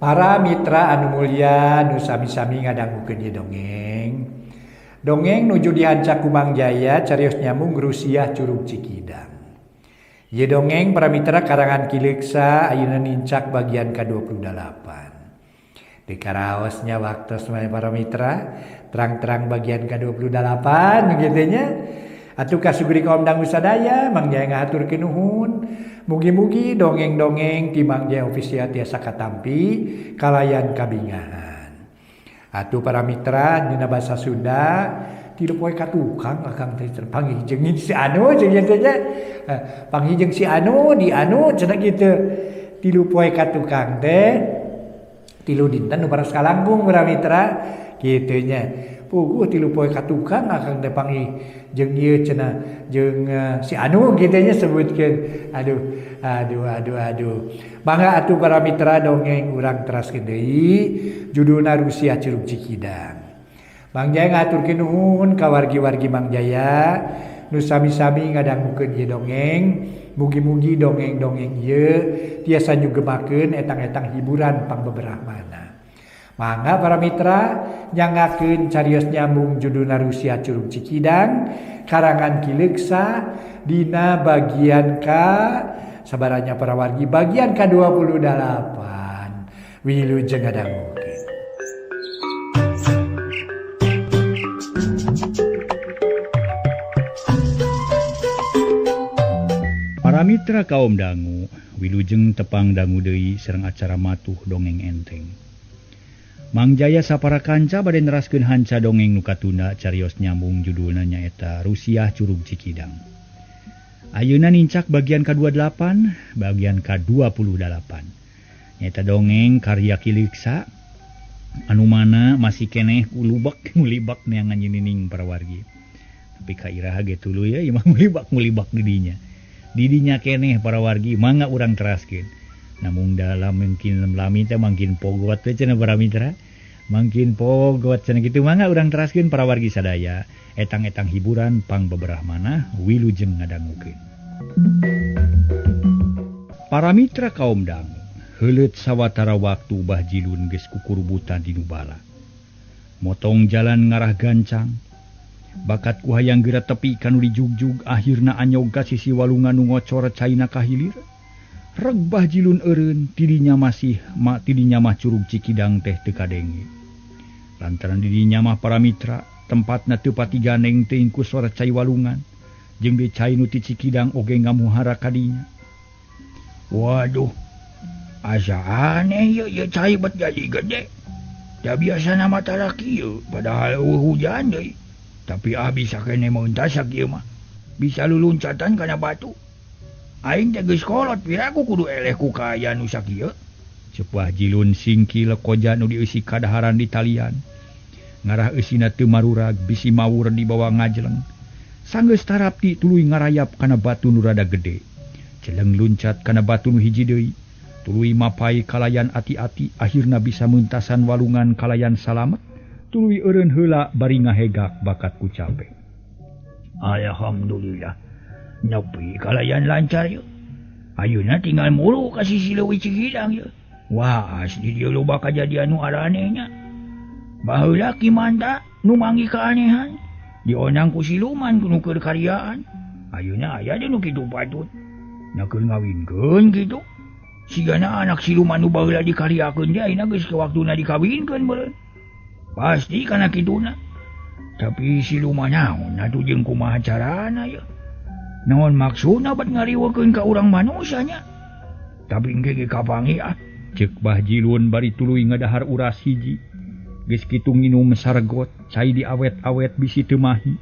Para mitra anu mulia nu sami-sami ngadangukeun ieu dongeng. Dongeng nuju dihanca ku Mang Jaya carios nyambung Rusiah Curug Cikidang. Ieu dongeng para mitra karangan Kileuksa ayeuna nincak bagian ke-28. Dikaraosnya waktos para mitra terang-terang bagian ke-28 begitu nya. Atuh kasugri kaum dangu sadaya Mang Jaya ngahaturkeun nuhun. Mugi-mugi dongeng-dongeng ti Mang Jaya official tiasa katampi kalayan kabingahan. Atuh para mitra dina basa Sunda tilu poe ka tukang akang teh panghijeng si anu jeung kitu nya. Panghijeng si anu di anu cenah kitu. Tilu poe ka tukang teh tilu dinten nu paras kalangkung para mitra kitu nya. Puguh tilu poe ka tukang akang teh panghijeng ieu cenah jeung si anu kitu nya sebutkeun. Aduh. Mangga atuh para mitra dongeng urang teraskeun deui judulna Rusiah Curug Cikidang. Mang Jaya ngaturkeun nuhun ka wargi-wargi Mang Jaya nu sami-sami ngadangukeun ieu dongeng. Mugi-mugi dongeng-dongeng ieu tiasa nyugemakeun etang-etang hiburan pangbeberahmana. Mangga para mitra nyangakeun carios nyambung judulna Rusiah Curug Cikidang karangan Kileuksa dina bagian ka sabaranya para wargi bagian ke-28. Wilujeng ngadangukeun. Para mitra kaum dangu, wilujeng tepang dangu deui sareng acara matuh dongeng enteng. Mang Jaya sapara kanca bade neraskeun hanca dongeng nu katunda carios nyambung judulna nyaeta Rusiah Curug Cikidang. Ayeuna nincak bagian ke-28, bagian ke-28. Nyaeta dongeng karya Kileuksa anu mana masih keneh mulibak neangan nyinining para wargi. Tapi ka iraha ge tuluy ya imah mulibak di dinya. Di dinya keneh para wargi mangga urang teraskeun. Namun dalam mungkin lami teh mangkin pogot teh cenah para mitra. Mangkin pogot cenah kitu mangga urang teraskeun para wargi sadaya. Etang-etang hiburan pangbeberahmana wilujeng ngadangukeun. Para mitra kaum dangu, heuleut sawatara waktu Bah Jilun geus kukurubutan di Nubala. Motong jalan ngarah gancang. Bakat ku hayang geura tepi kanu dijugjug akhirna anyog ka sisi walungan nu ngocor caina kahilir. Reg Bah Jilun eureun tidinya mah Curug Cikidang teh teu kadenge. Lantaran didinya mah para mitra tempatna teu pati ganeng teuing ku sora cai walungan jeung deui cai nu ti Cikidang oge ngamuhara ka dinya. Waduh, asa aneh ieu cai bet jadi gede. Da biasana mata kieu padahal hujan deui. Tapi bisa kene meuntas sakieu mah. Bisa luluncatan kana batu. Aing teh geus kolot piraku kudu eleh ku kaaya nu sakieu. Cepah Jilun singki lekoja nu dieusi kadaharan di talian. Ngarah eusina teu marurag bisi mawur di bawah ngajleng. Sanggeus tarapti tuluy ngarayap kana batu nu rada gede. Celeng luncat kana batu nu hiji deui. Tuluy mapai kalayan ati-ati akhirna bisa meuntasan walungan kalayan salamet. Tuluy eureun heula bari ngahegak bakat ku capek. Alhamdulillah. Nepi kalayan lancar yeuh. Ayeuna tinggal mulu ka sisi leuwih Cikidang yeuh. Wah, asli dieu loba kajadian nu aranehnya. Baheula kimanta nu manggi kaanehan dionang ku siluman nu keur karyaan. Ayeuna aya deui nu kitu patut. Nya keur ngawinkeun kitu. Sigana anak siluman nu baheula dikaryakeun teh ayeuna geus waktuna dikawinkeun beureun. Pasti kana kituna. Tapi siluman naon atuh jeung kumaha carana yeuh. Naon maksudna bet ngariweukeun ka urang manusia nya. Tapi engke ge kapangi ceuk Bah Jilun bari tuluy ngadahar uras hiji. Geus kitu nginum sargot, cai diawet-awet bisi teu mahi,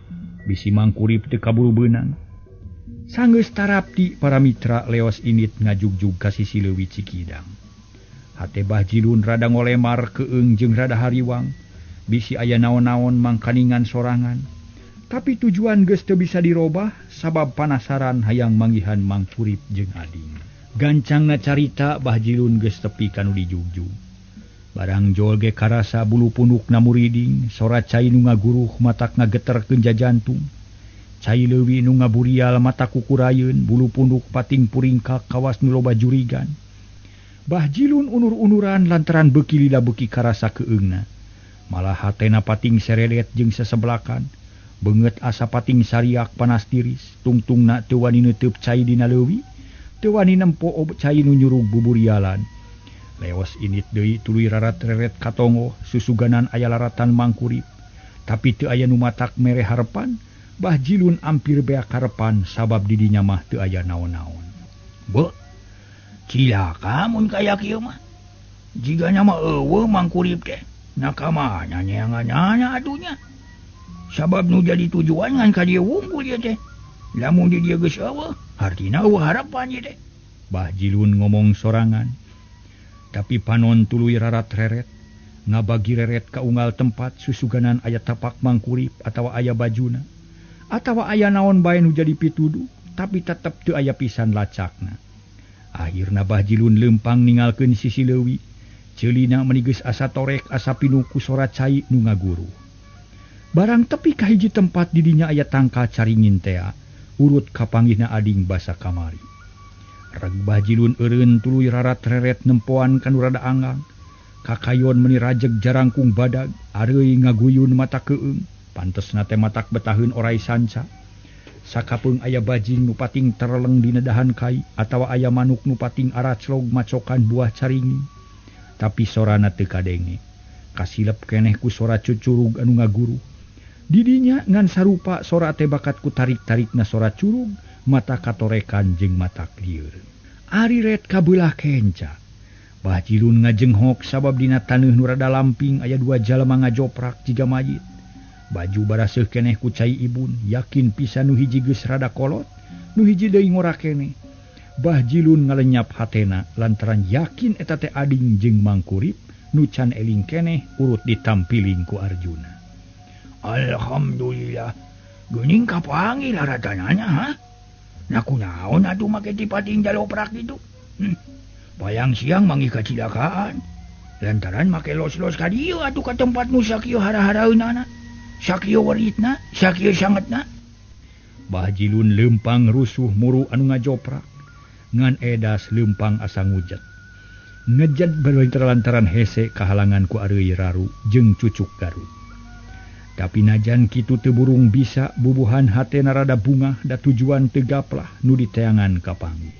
bisi mangkurip teu kaburu beunang. Sanggeus tarapti para mitra leos init ngajugjug ka sisi leuwih Cikidang. Hate Bah Jilun rada ngolemar keung jeung rada hariwang, bisi aya naon-naon mangkaningan sorangan. Tapi tujuan geus teu bisa dirobah sabab panasaran hayang manggihan mangkurip jeung ading. Gancangna carita Bah Jilun geus tepi kanu dijugjug. Barang jol ge karasa bulu pundukna muriding, sora cai nu ngaguruh matak ngageterkeun jantung. Cai leuwih nu ngaburial mata kukurayeun, bulu punduk pating puringkak kawas nu loba jurigan. Bah Jilun unur-unuran lantaran beki lila beki karasa keungna. Malah hatena pating seredet jeung sesebelakan. Beungeut asa pating sariak panas tiris, tungtungna teu wani neuteub cai dina leuwih, teu wani nempo cai nu nyurug buburialan. Leos init deui tuluy rarat-reret katongo susuganan aya laratan mangkurip, tapi teu aya nu matak mere harepan. Bah Jilun ampir beak harepan sabab di dinya mah teu aya naon-naon. Beuh, cilaka mun kaya kieu mah. Jigana mah eueuh mangkurip teh, nakamana nyeangan-nya atunya. Sabab nu jadi tujuan ngan ka dieu wungkul ieu teh. Lamun di dieu geus eueuh, hartina eueuh harapan ieu teh. Bah Jilun ngomong sorangan. Tapi panon tuluy rarat-reret, ngabagi reret ka unggal tempat susuganan aya tapak mangkurip atawa aya bajuna. Atawa aya naon bae nu jadi pituduh, tapi tetep teu aya pisan lacakna. Akhirna Bah Jilun leumpang ningalkeun sisi leuwih, ceulina meuni geus asa torek asa pinuku sora cai nu ngaguru. Barang tepi ka hiji tempat di dinya aya tangka caringin tea, urut kapanggihna ading basa kamari. Reg Bah Jilun eureun tuluy rarat-reret nempoan kanu rada anggang, kakayon meuni rajeg jarangkung badag, areuy ngaguyun mata keung, pantesna teh matak betaheun orai sanca. Sakapeung aya bajing nu pating tereleng dina dahan kai, atawa aya manuk nu pating araclog macokan buah caringin. Tapi sorana teu kadenge, kasilep keneh ku sora cucurug anu ngaguru. Didinya ngan sarupa sora teh bakat ku tarik-tarikna sora curug, mata katorekan jeung mata lieur. Ari ret kabeulah kenca. Bah Jilun ngajenghok sabab dina taneuh nu rada lamping aya dua jalema ngajoprak jiga mayit. Baju baraseuh keneh ku cai ibun, yakin pisan nu hiji geus rada kolot, nu hiji deui ngora keneh. Bah Jilun ngalenyap hatena lantaran yakin eta teh ading jeung mangkurip nu can eling keneh urut ditampiling ku Arjuna. Alhamdulillah, geuning kapanggih laratanana ha? Nakunaon atuh make ti pating jaloprak itu? Bayang siang manggih kacilakaan. Lantaran make los-los ka dieu atuh ka tempat nu sakieu hara-haraeunana. Sakieu weritna, sakieu sangetna. Bah Jilun leumpang rusuh muru anu ngajoprak. Ngan edas leumpang asa ngujet. Ngejed beuleung lantaran hese kahalangan ku areuy raru jeung cucuk Garut. Tapi najan kitu teu burung bisa bubuhan hatena rada bungah da tujuan teu gaplah nu diteangan kapanggih.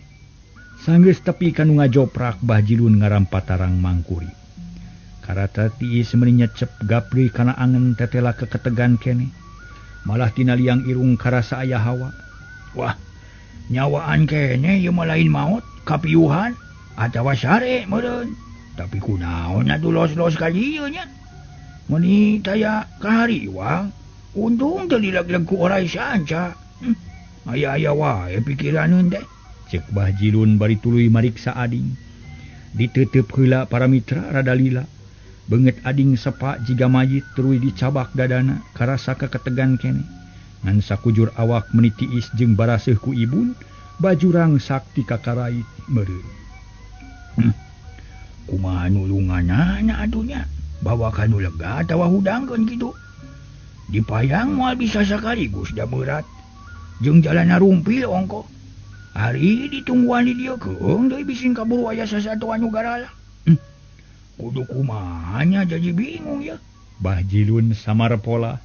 Sanggeus tepi kanu ngajoprak Bah Jilun ngarampat-tarang mangkurip. Karata tiis meuni nyecep gapri kana angen tetela keketegan keneh. Malah tina liang irung karasa aya hawa. Wah, nyawaan keneh ieu mah lain maot, kapiuhan atawa sare meureun. Tapi kunaon atuh los-los ka dieu nya? Meni taya kahariwang, untung teu dileg-leg ku orai sanca. Aya-aya wae pikiraneun teh. Cek Bah Jilun bari tuluy mariksa ading. Diteuteup heula para mitra rada lila. Beungeut ading sepa jiga mayit tuluy dicabak dadana karasa keketegan keneh. Ngan sakujur awak meuni tiis jeung baraseuh ku ibun, bajurang sakti kakarait meureun. Kumaha nulunganana atunya? Bawa kanu lega atawa hudangkeun kitu. Dipayang moal bisa sakaligus da berat. Jeung jalana rumpil ongko. Ari ditungguan di dieu keung deui bisin kaburu aya sasatoan nu garala. Kudu kumahanya jadi bingung ya. Bah Jilun samar pola.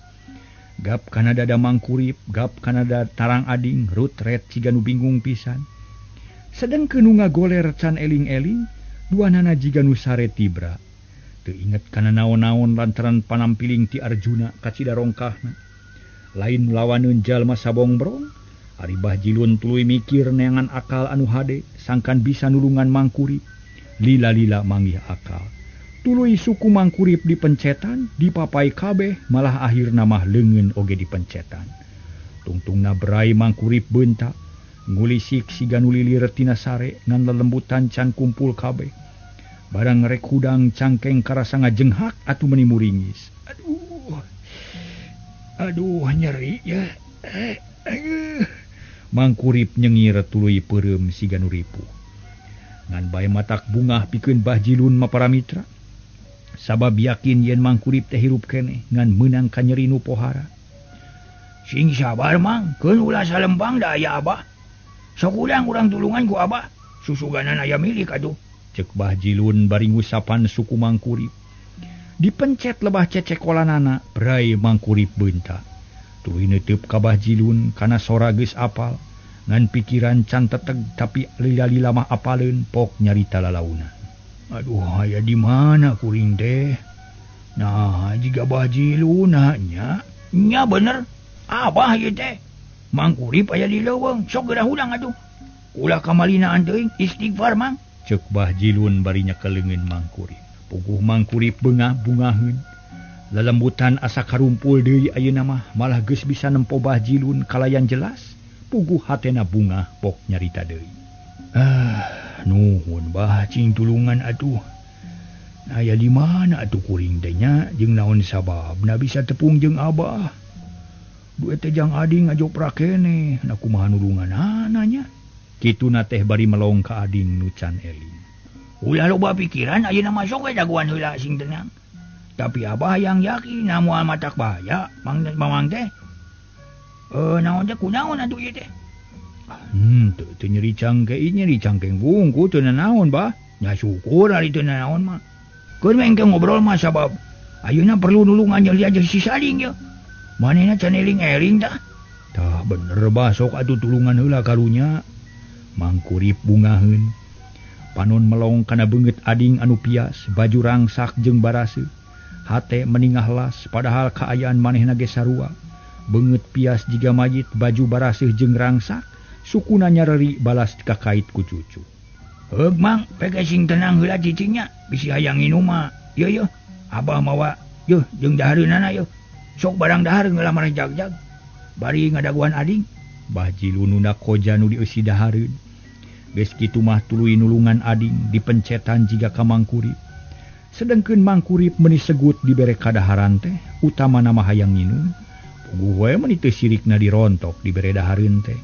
Gap kana dada mangkurip, gap kana dada tarang ading, rut ret ciga nu bingung pisan. Sedengkeun nu ngagoler can eling-eling, duanana jiga nu sare tibra. Teu inget kana naon-naon lantaran panampiling ti Arjuna ka cidarongkahna. Lain lawaneun jalma sabongbrong, ari Bah Jilun tuluy mikir neangan akal anu hade, sangkan bisa nulungan mangkurip. Lila-lila manggih akal. Tuluy suku mangkurip dipencetan, dipapai kabeh, malah akhirna mah leungeun oge dipencetan. Tungtungna berai mangkurip beunta, ngulisik siga nu lilir tina sare ngan lelembutan can kumpul kabeh. Barang rek hudang cangkeng karasa ngajenghak atuh meuni muringis. Aduh nyeri ya. Mangkurip nyengir tuluy peureum siga nu ripuh. Ngan bae matak bungah pikeun Bah Jilun maparamitra. Sabab yakin yen mangkurip teh hirup keneh ngan meunang ka nyeri nu pohara. Sing sabar mang, keun ulah salempang da aya abah. Sok urang tulungan ku abah. Susuganan aya milik atuh. cek Bahjilun bari ngusapan suku Mangkurip. Dipencet lebah cecekolanana berai Mangkurip beunta. Tuluy neuteub ka Bahjilun kana sora geus apal, ngan pikiran can teteg tapi lila-lila mah apaleun pok nyarita lalauna. Aduh, aya di mana kuring teh? Nah, jika Bahjilun nya bener. Abah ieu teh. Mangkurip aya di leuweung, sok geura hudang atuh. Ulah kamalinaan teuing istighfar mang. Cek Bahjilun bari nyakeleungeun Mangkurip. Puguh Mangkurip bungah-bungaheun. Lelembutan asa karumpul deui ayeuna mah malah geus bisa nempo Bahjilun kalayan jelas. Puguh hatena bungah pok nyarita deui. Nuhun bah cing tulungan atuh. Aya di mana atuh kuring teh nya jeung naon sababna bisa tepung jeung Abah. Duit teh jang ading ngajoprak keneh, na kumaha nulunganana nya. Kituna teh bari melong ka ading nu can eling. Ulah loba pikiran ayeuna mah sok we jagoan heula sing tenang. Tapi Abah yang yakin moal matak bahaya mamang teh. Naon teh kunaon atuh ieu teh? Teu nyeri cangkeng bungku teu naon bah. Nya syukur ari teu naon mah. Keur mengke ngobrol mah sabab ayeuna perlu nulungan jeung si Sading ye. Manehna can eling-eling tah. Tah bener bah sok atuh tulungan heula karunya. Mangkurip bungaheun. Panon melong kana beungeut ading anu pias, baju rangsak jeung baraseu. Hate meningah las padahal kaayaan manehna ge sarua. Beungeut pias jiga mayit, baju baraseuh jeung rangsak, sukuna nyareri balas kakait ku cucu. Heug mang, pege sing tenang heula cicingnya, bisi hayang nginum mah. Yeuh, Abah mawa yeuh jeung dahareunana yeuh. Sok barang dahar ngelamar jag-jag. Bari ngadaguan ading. Bahjilun nunda koja nu dieusi dahareun. Geus kitu mah tuluy nulungan ading dipencetan jiga ka Mangkurip. Sedengkeun Mangkurip meuni segut dibere kadaharan teh, utamana mah hayang nginum. Puguh we meuni teu sirikna dirontok dibere dahareun teh.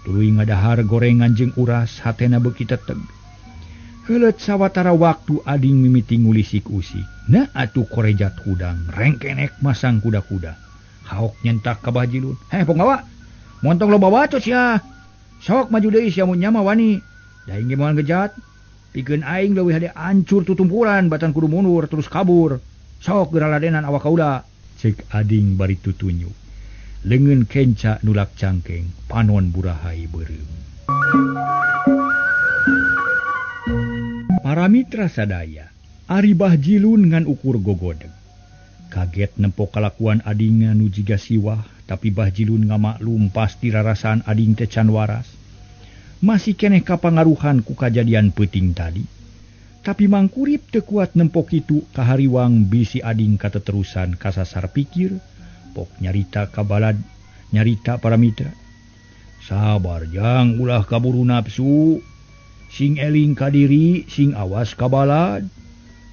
Tuluy ngadahar gorengan jeung uras, hatena beuki teteg. Heuleut sawatara waktu ading mimiti ngulisik usik. Nah atuh korejat hudang, rengkenek masang kuda-kuda. Haok nyentak ka Bahjilun. Ponggawa, montong loba wacos ya. Sok maju deui sia mun nya mah wani. Da inge moal ngejat. Pikeun aing leuwih hade ancur tutumpuran batan kudu mundur terus kabur. Sok geura ladenan awak kaula. Cek ading bari tutunjuk. Leungeun kenca nulak cangkeng, panon burahai beureum. Para mitra sadaya, ari Bahjilun ngan ukur gogodeg. Kaget nempo kalakuan adingna nu jiga siwah, tapi Bahjilun ngamaklum pasti rarasaan ading teh can waras. Masih keneh kapangaruhan ku kajadian peuting tadi. Tapi Mangkurip teu kuat nempo kitu kahariwang bisi ading kateterusan kasasar pikir, pok nyarita kabalad, nyarita para mitra. Sabar jang ulah kaburu nafsu. Sing eling ka diri, sing awas ka balad.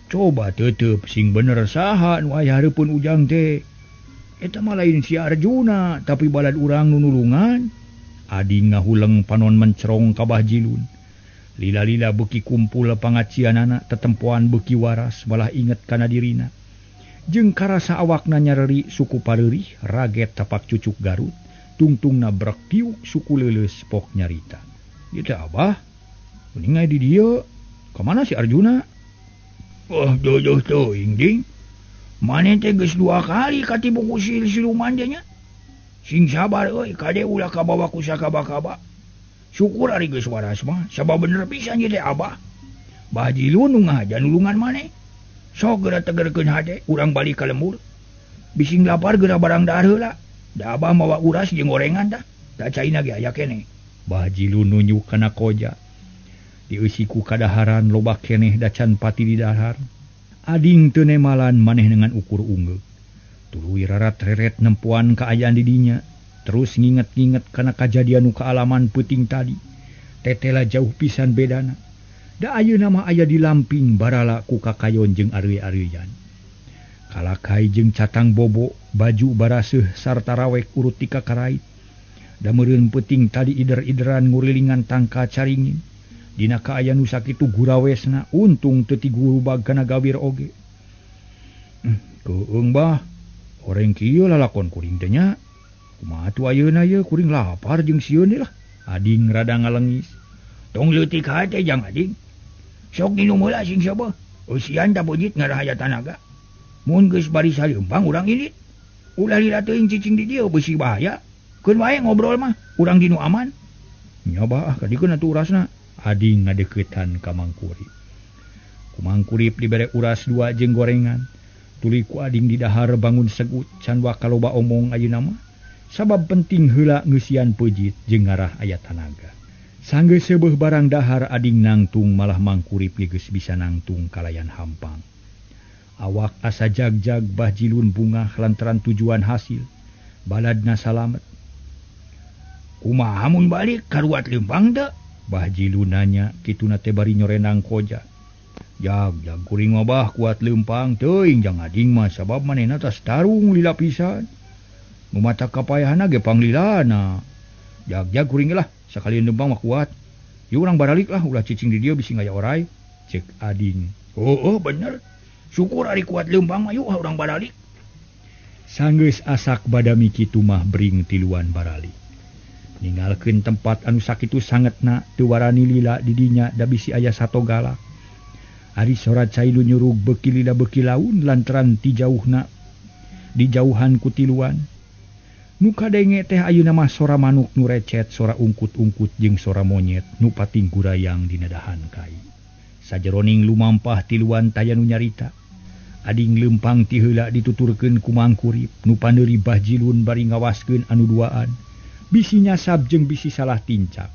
Coba teuteup sing bener saha nu aya hareupeun ujang teh. Eta mah lain si Arjuna, tapi balad urang nu nulungan. Ading ngahuleng panon mencrong ka Bahjilun. Lila-lila beuki kumpul pangacianana, tetempoan beuki waras malah inget kana dirina. Jeung karasa awakna nyareri suku pareurih, raget tapak cucuk Garut, tungtungna brek piuk suku leuleus pok nyarita. Ieu teh Abah, kuningai di dieu, kamana si Arjuna? Doh teuing ding. Maneh teh geus 2 kali katibu ku siluman nya. Sing sabar euy, kade ulah kabawa ku sakaba-kaba. Syukur ari geus waras mah, sabab bener pisan ieu teh Abah. Bahjilun nu ngahaja nulungan maneh. Sok geura tegerkeun hade, urang balik ka lembur. Bising lapar geura barang dahar heula. Da Abah mawa uras jeung gorengan tah. Da caina ge aya keneh. Bahjilun nunjuk kana koja. Dieusi ku kadaharan loba keneh da can pati di dahar. Ading teu nemalan maneh dengan ukur ungeug. Tuluy rarat-reret nempuan kaayaan di dinya. Terus nginget-nginget kana kajadian nu kaalaman peuting tadi. Tetela jauh pisan bedana. Da ayeuna mah aya di lamping barala ku kakayon jeung areuy-areuyan. Kalakai jeung catang bobo, baju baraseuh sarta rawek urut ti kakarait. Da meureun peuting tadi ider-ideran ngurilingan tangka caringin. Dina kaayaan nu sakitu gurawesna, untung teu ti gurubag kana gawir oge. Keueung bah, horeng kieu lalakon kuring teh nya. Kumaha atuh ayeuna ye kuring lapar jeung sieun lah. Ading rada ngalengis. Tong leutik hate jang ading. Sok ninu meula sing siapa? Usian tak pujit ngarahaya tanaga. Mun geus bari saleumpang urang ilit. Ulah lila teuing cicing di dieu beusi bahaya. Keun wae ngobrol mah, urang dinu aman. Nya bah, kadikeun atuh urasna. Ading ngadeuketan ka Mang Kurip. Ku Mang Kurip dibere uras 2 jeung gorengan. Tuluy ku ading di dahar bangun segut can wa kaloba omong ayeuna mah. Sabab penting heula ngeusian pejit jeung ngarah aya tanaga. Sanggeus seubeuh barang dahar ading nangtung malah Mang Kurip geus bisa nangtung kalayan hampang. Awak asa jag-jag bah jilun bunga lantaran tujuan hasil. Baladna salamet. Kumaha mun balik karuat leumpang teu? Bah jilun nanya kituna teh bari nyorenang koja. Jag kuring mah bah kuat leumpang teuing jang ading mah sabab manehna tas tarung lila pisan. Nu mata kapayahna ge panglilana. Jag kuring lah. Sakalian leumpang mah kuat. Ieu urang baralik lah ulah cicing di dieu bisi ngaya oray. Cek ading. Oh bener. Syukur ari kuat leumpang mah yuk urang baralik. Sanggeus asak badami kitu mah bring tiluan baralik. Ninggalkeun tempat anu sakitu sangetna teu warani lila di dinya da bisi aya sato galak. Ari sorat cailu nyurug beuki lila beuki laun lantaran ti jauhna di jauhan ku tiluan. Nu kadenge teh ayeuna mah sora manuk nu recet, sora ungkut-ungkut jeung sora monyet nu pating gurayang dina dahan kai. Sajeroning lumampah tiluan taya nu nyarita. Ading leumpang ti heula dituturkeun ku Mang Kurip nu paneuri bah jilun bari ngawaskeun anu duaan. Bisi nyasab jeung bisi salah tincak.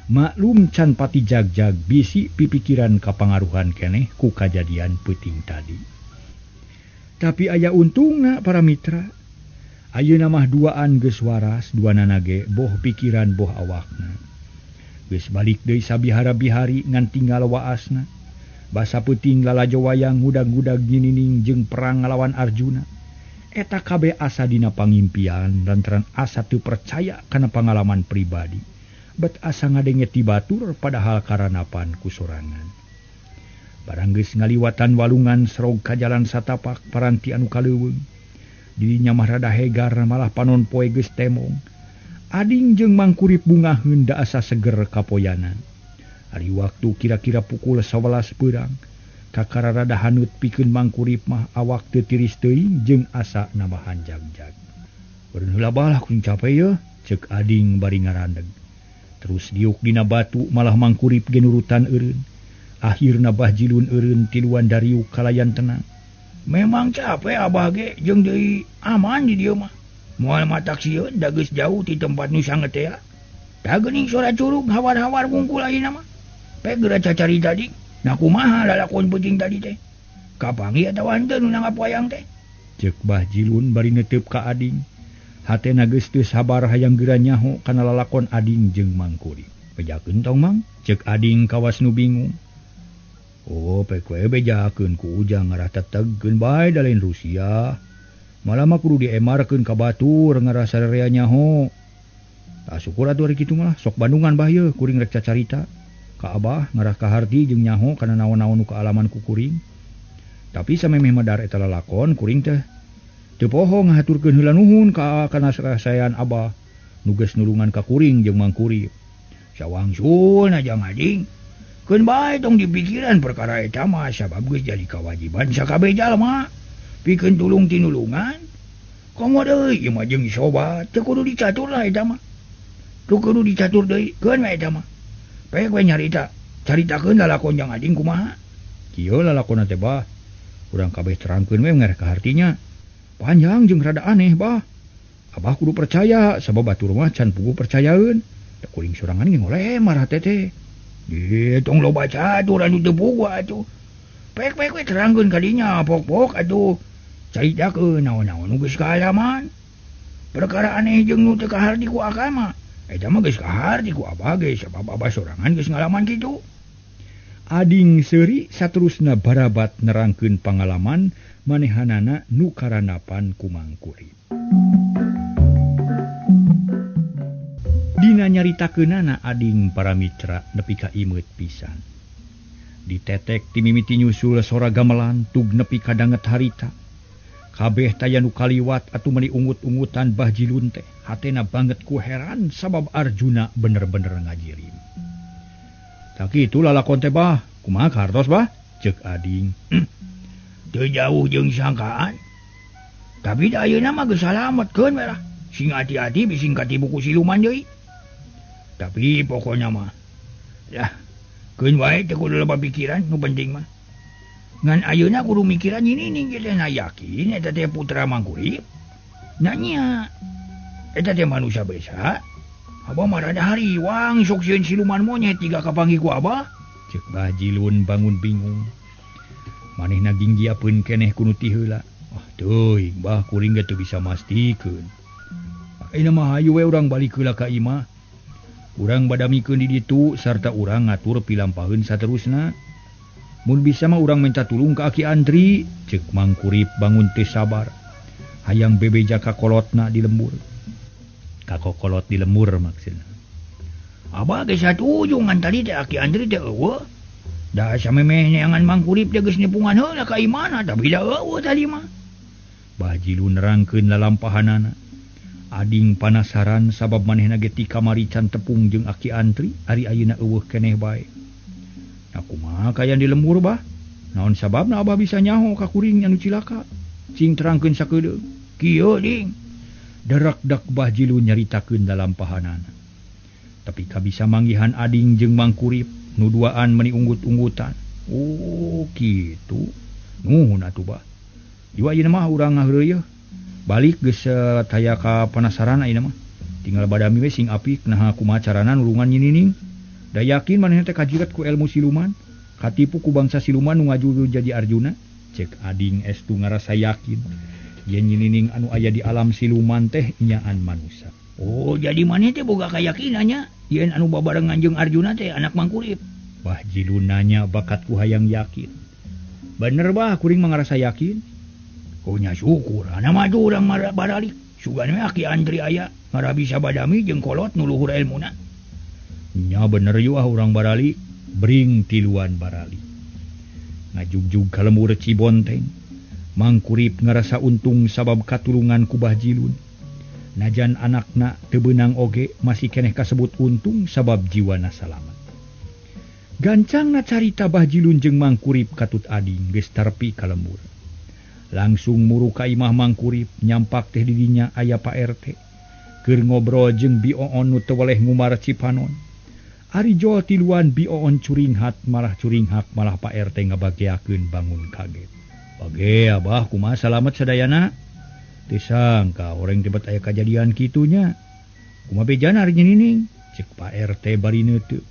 Maklum can pati jag-jag bisi pipikiran kapangaruhan keneh ku kajadian peuting tadi. Tapi aya untungna para mitra. Ayeuna mah duaan geus waras, duanana ge boh pikiran boh awakna. Geus balik deui sabihara-bihari ngan tinggal waasna. Basa peuting lalajo wayang ngudag-ngudag ginining jeung perang ngalawan Arjuna. Eta kabeh asa dina pangimpian lantaran asa teu percaya kana pangalaman pribadi. Bet asa ngadenge ti batur padahal karanapan ku sorangan. Barang geus ngaliwatan walungan serog ka jalan satapak paranti anu kaleuweung. Dirinya mah rada hegar malah panon poe geus temong. Ading jeung Mang Kurip bungaheun da asa seger kapoyanan. Ari waktu kira-kira pukul 11 peurang. Kakara rada hanut pikeun Mang Kurip mah awak teu tiris teuing jeung asa nambahan jag-jag. Beureun heula balah kuring capek ye, ceuk ading bari ngarandeg. Terus diuk dina batu malah Mang Kurip ge nurutan eureun. Akhirna bah jilun eureun tiluan dariuk kalayan tenang. Memang capek abah ge jeung deui aman di dieu mah. Moal matak sieun da geus jauh ti tempat nu sanget teh. Da geuning sora curug hawar-hawar wungkul ayeuna mah. Pegera cacari tadi. Nah kumaha lalakon peuting tadi teh? Kapangi atawa henteu nu nanggap wayang teh? Ceuk bah jilun bari neuteup ka ading. Hatena geus teu sabar hayang geura nyaho kana lalakon ading jeung Mang Kurip. Bejakeun tong Mang? Ceuk ading kawas nu bingung. Oh, pek we bejakeun ku ujang ngarah tetegkeun bae da lain Rusia. Malah mah kudu diemarkeun ka batur ngarah sarerea nyaho. Tah syukur atuh ari kitu mah sok Bandungan bah ye kuring rek cacarita. Ka abah ngarah ka harti jeung nyaho kana naon-naon nu kaalaman ku kuring. Tapi samemeh medar eta lalakon kuring teh teu poho ngahaturkeun heula nuhun ka kana sasaean abah nu geus nulungan ka kuring jeung Mang Kurip. Sawangsul aja ngading. Keun bae tong dipikiran perkara eta mah sabab geus jadi kewajiban sakabeh jalma. Pikeun tulung tinulungan. Komo deui ieu mah jeung sobat teu kudu dicatur lah eta mah. Teu kudu dicatur deui keun we eta mah. Pek we nyarita, caritakeun lalakon jang ading kumaha? Kieu lalakonna teh bah. Urang kabeh terangkeun we ngareh ka hartinya. Panjang jeung rada aneh bah. Abah kudu percaya sabab batur mah can puguh percayaeun. Da kuring sorangan ge ngoleh marah teh. Tong loba catur anu teu puguh atuh. Pek we terangkeun ka dinya pok-pok atuh. Caritakeun naon-naon nu geus kaalaman. Perkara aneh jeung nu teu kaharti ku akal mah. Eta mah geus kaharti ku abah ge sabab abah sorangan geus ngalaman kitu. Ading seuri saterusna barabat nerangkeun pangalaman manehanana nu karanapan ku Mang Kurip. Dina nyaritakeunana ading para mitra nepi ka imeut pisan. Ditetek ti mimiti nyusul sora gamelan tug nepi ka danget harita. Kabeh taya nu kaliwat atuh meuli ungut-ungutan bah jilun teh. Hatena banget ku heran sabab Arjuna bener-bener ngajirim. Tak kitu lalakon teh bah, kumaha kartos bah cek ading. Teu jauh jeung sangkaan. Tapi da ayeuna mah geus salametkeun merah. Sing hati-hati bising katibu ku siluman deui. Tapi pokoknya mah ya keun wae teu kudu loba pikiran nu penting mah. Ngan ayeuna kudu mikiran ini kita na yakin eta teh putra Mangkurip. Nanya eta teh manusia biasa. Abah mah rada hariwang sok sieun siluman monyet tiga kapanggih ku abah. Cek Bajilun bangun bingung. Manehna ginggiapeun keneh ku nu ti heula. Teuing bah kuring teu bisa mastikeun. Ayeuna mah hayu we urang balik heula ka imah. Urang badamikeun di ditu sarta urang ngatur pilampaheun saterusna. Mun bisa mah urang minta tulung ka Aki Andri, ceuk Mangkurip bangun teu sabar. Hayang bebeja ka kolotna di lembur. Ka kokolot di lembur maksudna. Abah geus satuju ngan tadi teh Aki Andri teh eueuh. Da samemeh neangan Mangkurip teh geus nepungan heula ka imana tapi da eueuh tadi mah. Bajilun nerangkeun lalampahanana. Ading panasaran sabab manehna ge ti kamari can tepung jeung Aki Andri ari ayeuna eueuh keneh bae. Kumaha kayan di lembur bah? Naon sababna abah bisa nyaho ka kuring anu cilaka? Cing terangkeun sakeudeung. Kieu ding. Derak-dak Bajilun nyaritakeun lalampahanana. Tapi kabisa manggihan ading jeung Mangkurip nu duaan meuni unggut-unggutan. Oh, kitu. Nuhun atuh bah. Ieu ayeuna mah urang ngaheureuy. Balik geus taya ka penasaran ayeuna mah. Tinggal badami we sing apik naha kumaha carana nulungan nyinining. Da yakin manehna teh kajiret ku ilmu siluman, katipu ku bangsa siluman nu ngaju jadi Arjuna. Cek ading estu ngarasa yakin. Yen nyinining anu aya di alam siluman teh nyaan manusia. Oh, jadi maneh teh boga kayakinannya yen anu babarengan jeung Arjuna teh anak Mangkurip. Bajilun nanya bakat ku hayang yakin. Bener bah kuring mah ngarasa yakin. Oh nya syukur, ana mah tuh urang baralik. Sugan we Aki Andri aya, ngara bisa badami jeung kolot nu luhur ilmuna. Nya bener yeuh urang baralik, bring tiluan baralik. Ngajugjug ka lembur Cibonteng. Mangkurip ngarasa untung sabab katulungan ku Bajilun. Najan anakna teu beunang oge masih keneh kasebut untung sabab jiwana salamet. Gancangna carita Bajilun jeung Mangkurip katut ading geus tarpi ka lembur. Langsung muru ka imah Mangkurip nyampak teh di dinya aya Pak RT. Keur ngobrol jeung Bioon nu teu weleh ngumar Cipanon. Ari jol tiluan Bioon curinghat malah Pak RT ngabageakeun bangun kaget. Bage abah kumaha salamet sadayana? Teu sangka horeng tebet aya kajadian kitunya. Kumaha bejana ari nyinining? Cek Pak RT bari neuteu.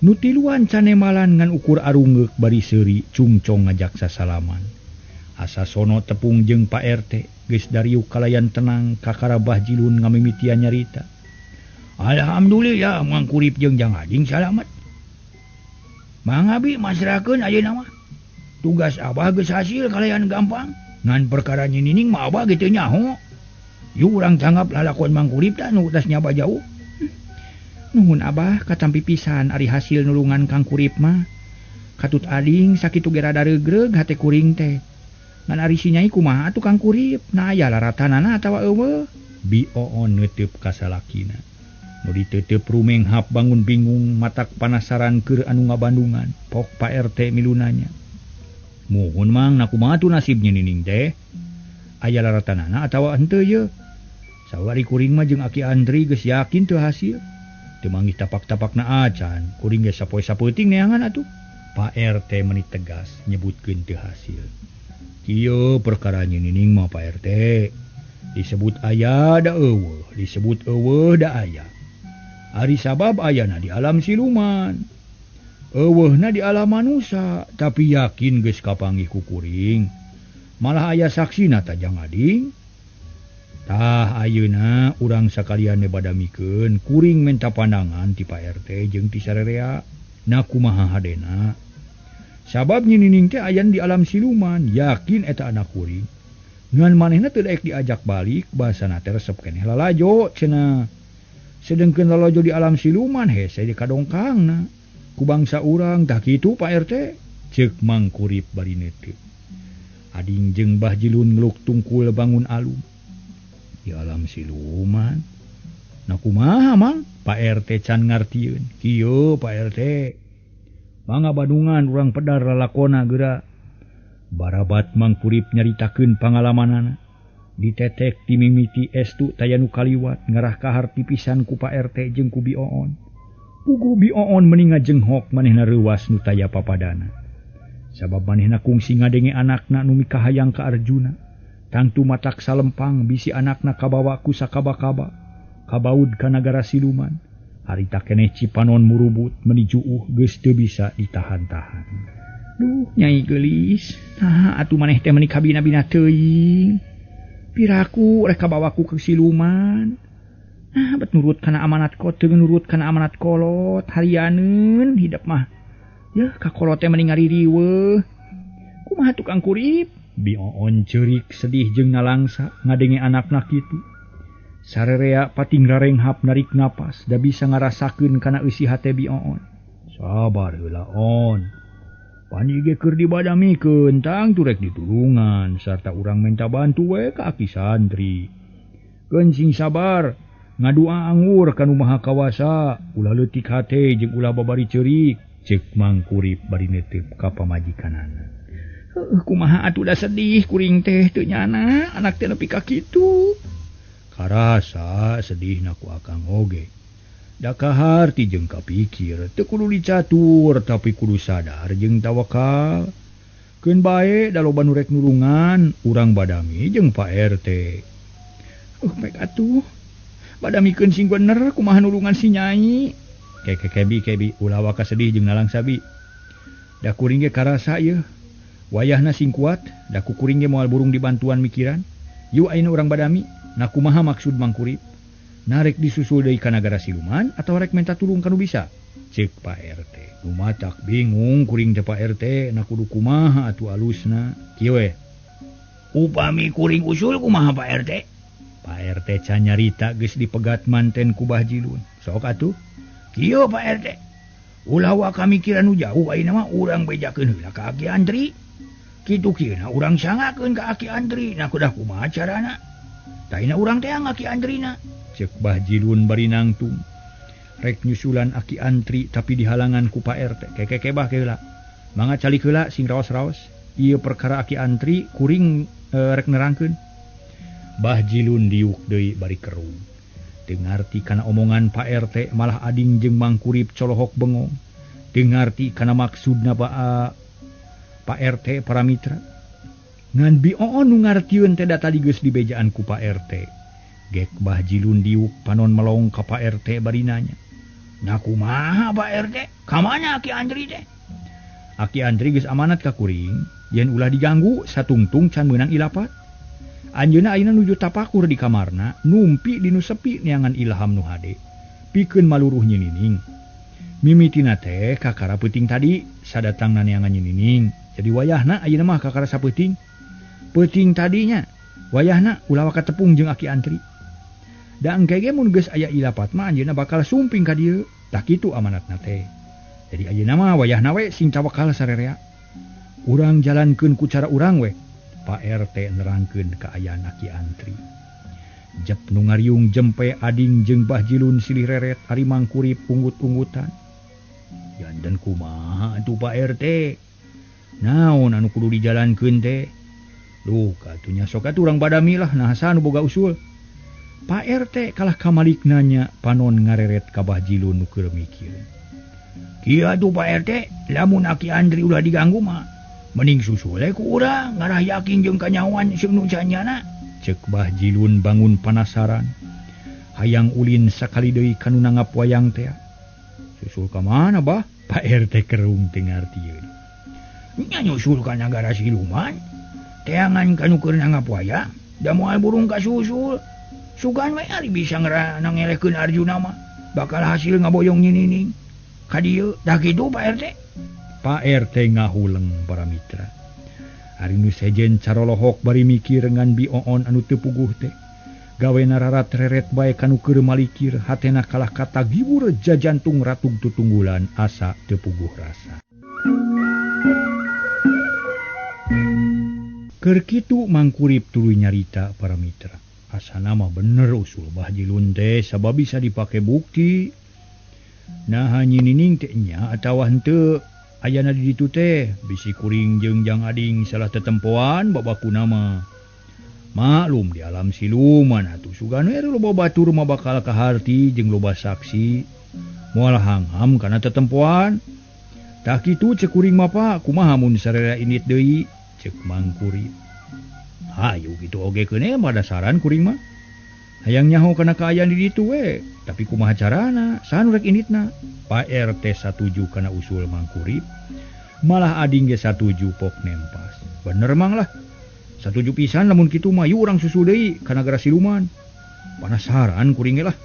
Nu tiluan canemalan ngan ukur arunggeuk bari seuri cungcong ngajak sasalaman. Asa sono tepung jeung Pak RT geus dariuk kalayan tenang kakara Bajilun ngamimitian nyarita. Alhamdulillah Mangkurip jeung Jang Ading salamet. Mang abi masrakeun ayeuna mah. Tugas abah geus hasil kalayan gampang. Ngan perkara nyinining mah abah ge teu nyaho. Yu urang tanggap lalakon Mangkurip tah nu tos nyaba jauh. Nuhun abah katampi pisan ari hasil nulungan Kang Kurip mah. Katut ading sakitu ge rada regreg hate kuring teh. Ngan ari si Nyai kumaha atuh Kang Kurip? Na aya laratanana atawa eueuh? Bioon neuteup ka salakina. Nu diteuteup rumenghap bangun bingung matak panasaran keur anu ngabandungan. Pok Pak RT milu nanya. Muhun mang na kumaha tuh nasibnya nining teh? Aya laratanana atawa henteu ye? Sawari kuring mah jeung Aki Andri geus yakin teu hasil. Teu manggih tapak-tapakna acan, kuring ge sapoe-sapeuting neangan atuh. Pak RT meuni tegas nyebutkeun teu hasil. Kieu perkara nyinining mah Pak RT. Disebut aya da eueuh, disebut eueuh da aya. Ari sabab ayana di alam siluman. Eueuhna di alam manusia, tapi yakin geus kapanggih ku kuring. Malah aya saksina ta Jang Ading. Tah ayeuna urang sakalian badamikeun kuring minta pandangan ti Pak RT jeung ti sarerea. Na kumaha hadena? Sabab nyinining teh ayan di alam siluman, yakin eta anak kuring. Ngan manehna teu daek diajak balik, basana teh resep keneh lalajo cenah. Sedengkeun lalajo di alam siluman hese di kadongkangna. Ku bangsa urang tah kitu Pak RT, ceuk Mangkurip bari neuteup. Ading jeung Bajilun ngeluk tungkul bangun alum. Di alam siluman. Na kumaha mang? Pak RT can ngartieun. Kieu Pak RT. Mangga badungan urang pedar lalakona geura. Barabat mangkurip nyaritakeun pangalamanana. Ditetek timimiti estu tayanu kaliwat ngarah kahar tipisan ku Pak RT jeung ku Bioon. Pugu Bioon meni ngajenghok manehna reuwas nu taya papadana. Sabab manehna kungsi ngadenge anakna nu mikahayang ka Arjuna. Tangtu matak salempang bisi anakna kabawa ku sakaba-kaba. Kabaud ka nagara siluman. Harita keneh Cipanon murubut menijuuh geus teu bisa ditahan-tahan. Duh, Nyai geulis. Nah, atuh maneh teh meuni kabina-bina teuing. Piraku rek kabawaku ke siluman. Nah, bet nurut kana amanat kot teu nurut kana amanat kolot harianeun hidup mah. Yeuh, ka kolot teh meuni ngaririweuh. Kumaha tukang kurip? Bioon ceurik sedih jeung nalangsa ngadenge anakna kitu. Sarerea pating rarenghap narik napas da bisa ngarasakeun kana eusi hate Bioon. Sabar heula on. Pani ge keur dibadamikeun tang turek ditulungan sarta urang minta bantu we ka aki santri. Keun sing sabar, ngadua anggur kanu maha kawasa, ulah leutik hate jeung ulah babari ceurik, ceuk mangkurip bari neuteup ka pamajikanana. Heuh kumaha atuh da sedih kuring teh teu nyana anak teh nepi ka kitu. Karasa sedihna ku akang oge. Da kaharti jeung kapikir teu kudu dicatur tapi kudu sadar jeung tawakal. Keun bae da loba nu rek nulungan urang badami jeung Pak RT. Pek atuh. Badamikeun sing bener kumaha nulungan si Nyai. Kebi ulah waka sedih jeung nalang sabi. Da kuring ge karasa ieu. Wayahna sing kuat, da ku kuring ge moal burung dibantuan mikiran. Yu ayeuna urang badami, na kumaha maksud mangkurip? Narek disusul deui ka nagara siluman atau rek minta tulung kanu bisa? Ceuk Pak RT. Nu matak bingung kuring teh Pak RT, na kudu kumaha atuh alusna. Kieu we. Upami kuring usul kumaha Pak RT? Pak RT can nyarita geus dipegat manten ku Bah Jilun. Sok atuh. Kieu Pak RT. Ulah waka mikiran nu jauh ayeuna mah urang bejakeun heula ka Aki Antri. Kitu kieuna urang sangakeun ka Aki Antri, na kudah kumaha carana? Taina urang teh Aki Antrina. Cek Bah Jilun bari nangtung. Rek nyusulan Aki Antri tapi dihalangan ku Pak RT. Kekebah keula. Mangga calik heula sing raos-raos. Ieu perkara Aki Antri kuring rek nerangkeun. Bah Jilun diuk deui bari kerung. Teu ngarti kana omongan Pak RT malah ading jeung mangkurip colohok bengong. Teu ngarti kana maksudna Pak RT para mitra. Ngan Bioon nu ngartieun teh da tadi geus dibejaan ku Pak RT. Gek Bah Jilun diuk panon melong ka Pak RT bari nanya. Nah kumaha Pak RT? Kamana Aki Antri teh? Aki Antri geus amanat ka kuring, yen ulah diganggu satungtung can meunang ilapat. Anjeunna ayeuna nuju tapakur di kamarna, numpi dinu sepi neangan ilham nu hade. Pikeun maluruh nyinining. Mimitina teh kakara peuting tadi sadatangna neangan nyinining. Jadi wayahna ayeuna mah kakara sapeuting. Peuting tadinya wayahna ulah waka tepung jeung Aki Antri. Da engke ge mun geus aya ilapat mah anjeunna bakal sumping ka dieu. Tah kitu amanatna teh. Jadi ayeuna mah wayahna we sing tawakal sarerea. Urang jalankeun ku cara urang we. Pak RT nerangkeun kaayaan Aki Antri. Jep nu ngariung jempe ading jeung Bah Jilun silih reret ari mangkurip unggut-unggutan. Yanten kumaha atuh Pak RT? Naon anu kudu dijalankeun teh? Duh, katunya sok atuh urang badami lah nahasa anu boga usul. Pak RT kalah kamalik nanya panon ngareret ka Bah Jilun nu keur mikir. Kieu atuh Pak RT, lamun Aki Antri ulah diganggu mah mending susule ku urang ngarah yakin jeung kanyawan seung nu janyana. Ceuk Bah Jilun bangun panasaran. Hayang ulin sakali deui kanu nangap wayang teh. Susul ka mana Bah? Pak RT kerung teu ngartieun. Nya nyusul ka nagara siluman. Teangan kanu keur nangap wayang, da moal burung kasusul. Sugan we ari bisa nangelehkeun Arjuna mah. Bakal hasil ngaboyong nyinining. Ka dieu dah kitu Pak RT. Pak RT ngahuleng para mitra. Ari nu sejen carolohok bari mikir ngan Bioon anu teu puguh teh. Gawena rarat reret bae kanu keur malikir, hatena kalah kata gibur jajantung ratug tutunggulan asa teu puguh rasa. Keur kitu mangkurip tuluy nyarita para mitra. Asana mah bener usul Bah Jilun teh sabab bisa dipake bukti. Nah nyinining teh nya atawa henteu ayana di ditu teh bisi kuring jeung Jang Ading salah tetempoan babaku nama. Maklum di alam siluman atuh sugana loba batur mah bakal kaharti jeung loba saksi moal hangham kana tetempoan. Tah kitu cek kuring mah Pak, kumaha mun sararea init deui cek Mang Kurip. Hayu kitu oge keune pada saran kuring mah. Hayang nyaho kana kaayaan di ditu we, tapi kumaha carana? Sahan rek initna? Pak RT satuju kana usul Mang Kurip. Malah Ading ge satuju pok nempas. Bener mang lah. Satuju pisan lamun kitu mah yu urang susul deui kana gara siluman. Panasaran kuring ge lah.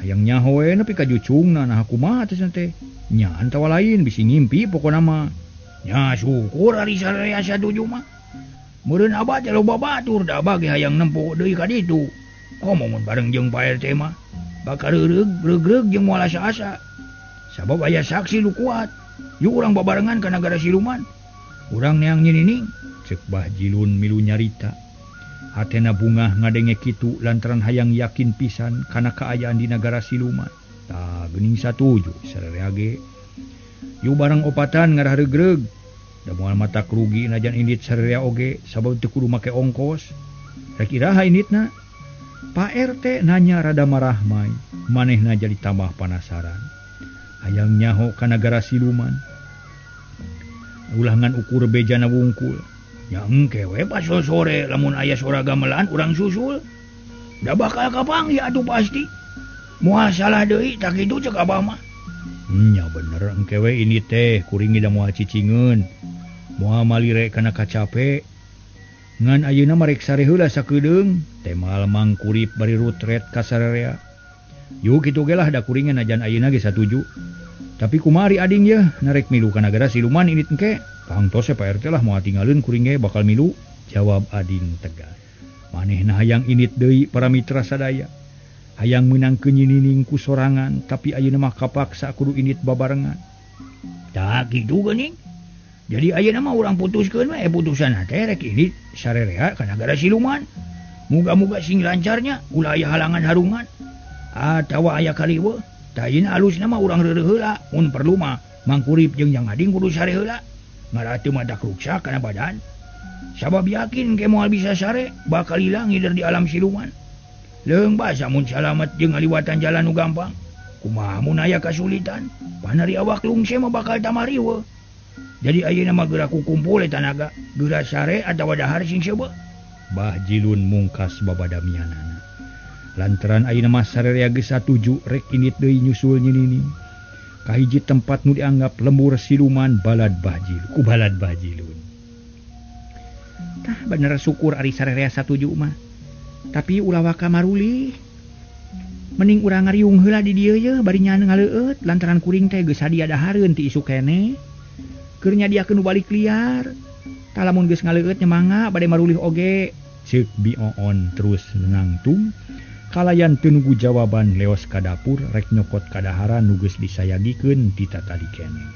Hayang nyaho we nepi ka jucungna nah kumaha teh teh. Nya antawa lain bisi ngimpi pokona mah. Nya syukur ari sararea satuju mah. Meureun abah teh loba batur da abah ge hayang nempo deui ka ditu. Ngomong bareng jeung Pak RT mah bakal reug-reug jeung moal asa-asa. Sabab aya saksi lu kuat. Yu urang babarengan ka nagara siluman. Urang neang nyinining cek Bah Jilun milu nyarita. Hatena bungah ngadenge kitu lantaran hayang yakin pisan kana kaayaan di nagara siluman. Tah geuning satuju sararea ge. Yu bareng opatan ngarah reug-reug. Da moal matak rugi najan indit sararea oge sabab teu kudu make ongkos. Rek iraha inditna? Pak RT nanya rada marah mai, manehna jadi tambah penasaran. Hayang nyaho ka nagara siluman. Ulangan ukur bejana wungkul. Ya engke we pas sore lamun aya sora gamelan urang susul. Da bakal kapanggih atuh pasti. Moal salah deui tak kitu cek abah mah. Nya bener engke we ini teh kuring da moal cicingeun. Moal malire kana kacape. Ngan ayeuna marek sare heula sakedeung temal Mang Kurip bari rutret ka sararea. Yu kitu ge lah da kuringan najan ayeuna ge satuju. Tapi kumari Ading ye narek milu ka nagara siluman init engke. Pangtos Pak RT lah moal tinggalin kuring ge bakal milu. Jawab Ading tegas. Manehna hayang init deui para mitra sadaya. Hayang meunangkeun nyinining ku sorangan tapi ayeuna mah kapaksa kudu init babarengan. Tah kitu geuning. Jadi ayeuna mah urang putuskeun we putusanna teh rek ini sararea ka nagara siluman. Muga-muga sing lancarnya ulah aya halangan harungan. Atawa aya kaliweuh. Tah ayeuna alusna mah urang reureuh heula. Mun perlu mah Mang Kurip jeung Jang Ading kudu sare heula. Ngara teu madak ruksak kana badan. Sabab yakin ke moal bisa sare bakal ilang hider di alam siluman. Leung basa mun salamet jeung ngaliwatan jalan nu gampang. Kumaha mun aya kasulitan? Panari awak lungse mah bakal tamariweuh. Jadi ayeuna mah geura kukumpul eta naga, geura sare atawa dahar sing seubeuh. Bah Jilun mungkas babadamianana. Lantaran ayeuna mah sararea geus satuju rek init deui nyusul nyinining. Ka hiji tempat nu dianggap lembur siluman balad Bah Jilun, ku balad Bah Jilun. Tah bener syukur ari sararea satuju mah. Tapi ulah waka maruli. Mending urang ngariung heula di dieu ye bari nyana ngaleueut lantaran kuring teh geus sadia dahareun ti isu keneh. Keur nyadiakeun balik liar. Tah lamun geus ngaleueut nya mangga bade marulih oge. Ceuk Bioon terus nangtung. Kalayan teu nugu jawaban leos ka dapur rek nyokot ka daharan nu geus disayagikeun ti tadi keneh.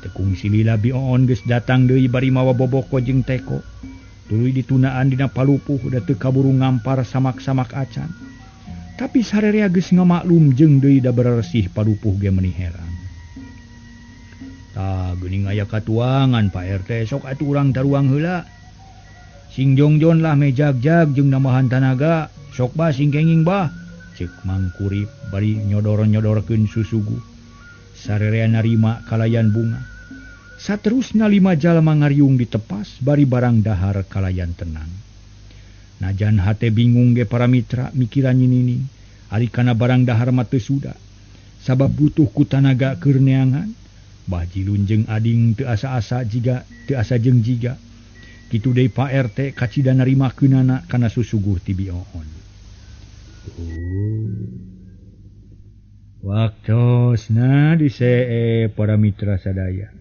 Tekung silila Bioon geus datang deui bari mawa boboko jeung teko. Tuluy ditunaan dina palupuh da teu kaburu ngampar samak-samak acan. Tapi sararea geus ngamaklum jeung deui da berersih palupuh ge meuni heran. Tah geuning aya katuangan Pak RT sok atuh urang taruang heula. Sing jongjon lah mejag-jag jeung namahan tanaga, sok bah sing kenging bah. Ceuk Mang Kurip bari nyodor-nyodorkeun susugu. Sararea narima kalayan bunga. Saterusna 5 jalma ngariung ditepas bari barang dahar kalayan tenang. Najan hate bingung ge para mitra mikiran nyinining, ari kana barang dahar mah teu suda. Sabab butuh ku tanaga keur neangan. Bah Jilun jeung Ading teu asa-asa jiga teu asa jeung jiga. Kitu deui Pak RT kacida narimakeunana kana susuguh ti Bioon. Waktosna disee para mitra sadaya.